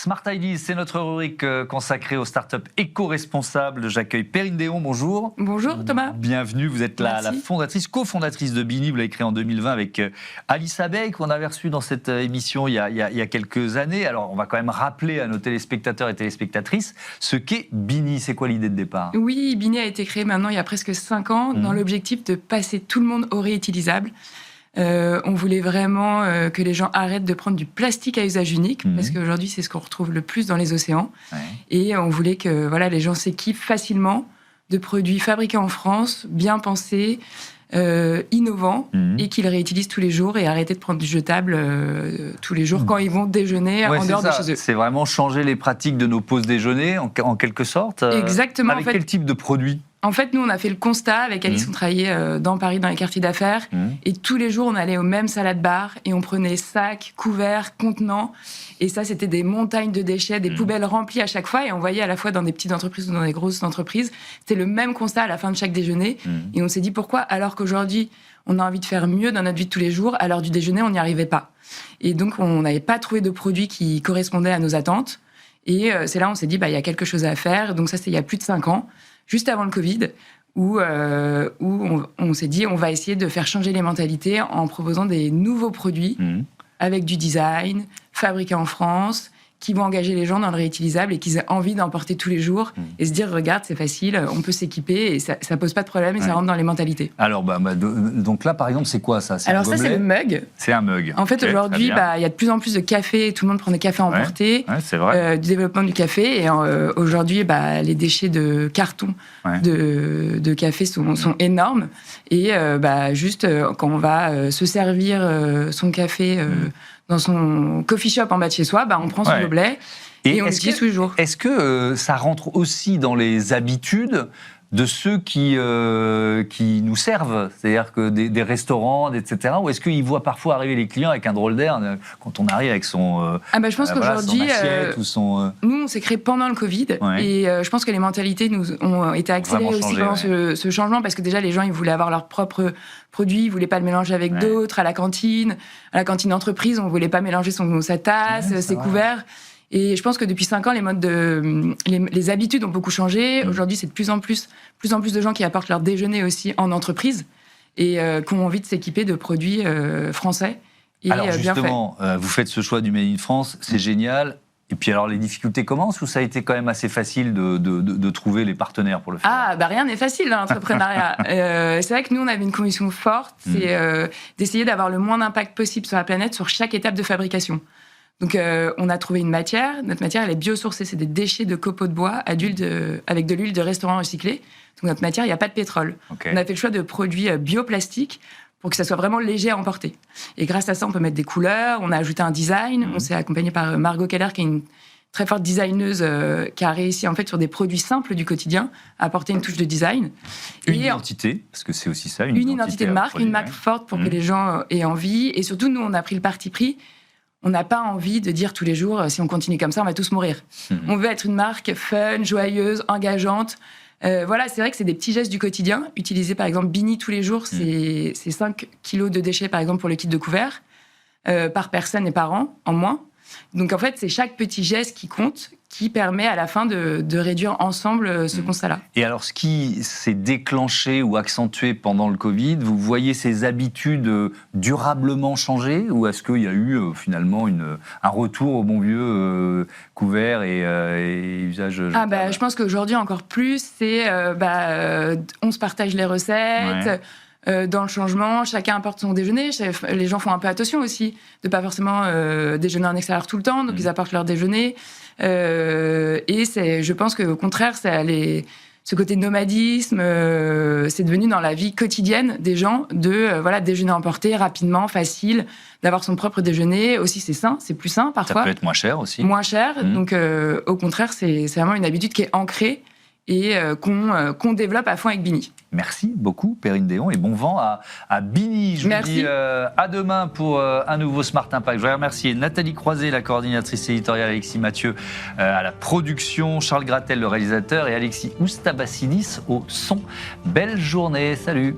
Smart Ideas, c'est notre rubrique consacrée aux startups éco-responsables. J'accueille Perrine Déon, bonjour. Bonjour Thomas. Bienvenue, vous êtes la fondatrice, cofondatrice de Bini. Vous l'avez créé en 2020 avec Alice Abeille, qu'on avait reçue dans cette émission il y a quelques années. Alors, on va quand même rappeler à nos téléspectateurs et téléspectatrices ce qu'est Bini. C'est quoi l'idée de départ ? Oui, Bini a été créé maintenant il y a presque 5 ans dans l'objectif de passer tout le monde au réutilisable. On voulait vraiment que les gens arrêtent de prendre du plastique à usage unique, parce qu'aujourd'hui, c'est ce qu'on retrouve le plus dans les océans. Ouais. Et on voulait que les gens s'équipent facilement de produits fabriqués en France, bien pensés, innovants, et qu'ils réutilisent tous les jours et arrêter de prendre du jetable tous les jours quand ils vont déjeuner en dehors de chez eux. C'est vraiment changer les pratiques de nos pauses déjeuner, en quelque sorte. Exactement. Avec quel type de produits ? En fait, nous, on a fait le constat avec Alice, on travaillait dans Paris, dans les quartiers d'affaires, et tous les jours, on allait au même salade-bar et on prenait sacs, couverts, contenants, et ça, c'était des montagnes de déchets, des poubelles remplies à chaque fois, et on voyait à la fois dans des petites entreprises ou dans des grosses entreprises, c'était le même constat à la fin de chaque déjeuner, et on s'est dit pourquoi, alors qu'aujourd'hui, on a envie de faire mieux dans notre vie de tous les jours, à l'heure du déjeuner, on n'y arrivait pas. Et donc, on n'avait pas trouvé de produits qui correspondaient à nos attentes, et c'est là on s'est dit, il y a quelque chose à faire, donc ça, c'était il y a plus de 5 ans, juste avant le Covid, où on s'est dit on va essayer de faire changer les mentalités en proposant des nouveaux produits avec du design, fabriqués en France, qui vont engager les gens dans le réutilisable et qu'ils aient envie d'en porter tous les jours et se dire regarde, c'est facile, on peut s'équiper et ça pose pas de problème et ça rentre dans les mentalités. Alors donc là par exemple c'est quoi ça ? Alors ça c'est le mug. C'est un mug. En fait aujourd'hui il y a de plus en plus de café, tout le monde prend des cafés emportés, c'est vrai. Du développement du café et aujourd'hui les déchets de carton de café sont énormes et juste quand on va se servir son café dans son coffee shop en bas de chez soi, on prend son gobelet et on l'utilise tous les jours. Est-ce que ça rentre aussi dans les habitudes de ceux qui nous servent, c'est-à-dire que des restaurants, etc. Ou est-ce qu'ils voient parfois arriver les clients avec un drôle d'air quand on arrive avec son je pense qu'aujourd'hui, son nous on s'est créé pendant le Covid et je pense que les mentalités ont été accélérées aussi pendant ce changement parce que déjà les gens ils voulaient avoir leur propre produit, ils voulaient pas le mélanger avec d'autres à la cantine d'entreprise, on voulait pas mélanger sa tasse, ses couverts. Et je pense que depuis 5 ans, les habitudes ont beaucoup changé. Aujourd'hui, c'est de plus en plus de gens qui apportent leur déjeuner aussi en entreprise et qui ont envie de s'équiper de produits français et alors bien faits. Alors justement, vous faites ce choix du Made in France, c'est génial. Et puis alors, les difficultés commencent ou ça a été quand même assez facile de trouver les partenaires pour le faire ? Rien n'est facile dans l'entrepreneuriat. C'est vrai que nous, on avait une conviction forte, c'est d'essayer d'avoir le moins d'impact possible sur la planète sur chaque étape de fabrication. Donc, on a trouvé une matière. Notre matière, elle est biosourcée. C'est des déchets de copeaux de bois avec de l'huile de restaurant recyclée. Donc, notre matière, il n'y a pas de pétrole. Okay. On a fait le choix de produits bioplastiques pour que ça soit vraiment léger à emporter. Et grâce à ça, on peut mettre des couleurs. On a ajouté un design. On s'est accompagné par Margot Keller, qui est une très forte designeuse qui a réussi, en fait, sur des produits simples du quotidien, à apporter une touche de design. Une identité, parce que c'est aussi ça, une identité de marque, une marque forte pour que les gens aient envie. Et surtout, nous, on a pris le parti pris. On n'a pas envie de dire tous les jours, si on continue comme ça, on va tous mourir. On veut être une marque fun, joyeuse, engageante. C'est vrai que c'est des petits gestes du quotidien. Utiliser, par exemple, Bini tous les jours, c'est 5 kilos de déchets, par exemple, pour le kit de couvert, par personne et par an, en moins. Donc, en fait, c'est chaque petit geste qui compte, qui permet à la fin de réduire ensemble ce constat-là. Et alors, ce qui s'est déclenché ou accentué pendant le Covid, vous voyez ces habitudes durablement changer ou est-ce qu'il y a eu finalement un retour au bon vieux couvert et usage jetable ? Je pense qu'aujourd'hui, encore plus, c'est on se partage les recettes. Dans le changement, chacun apporte son déjeuner. Les gens font un peu attention aussi de pas forcément déjeuner en extérieur tout le temps, donc ils apportent leur déjeuner. Je pense qu'au contraire, ce côté nomadisme, c'est devenu dans la vie quotidienne des gens de déjeuner emporté rapidement, facile, d'avoir son propre déjeuner. Aussi, c'est sain, c'est plus sain parfois. Ça peut être moins cher aussi. Moins cher, donc au contraire, c'est vraiment une habitude qui est ancrée et qu'on développe à fond avec Bini. Merci beaucoup, Perrine Déon, et bon vent à Bini. Je vous dis à demain pour un nouveau Smart Impact. Je voudrais remercier Nathalie Croiset, la coordinatrice éditoriale, Alexis Mathieu à la production, Charles Gratel, le réalisateur, et Alexis Oustabassidis au son. Belle journée, salut.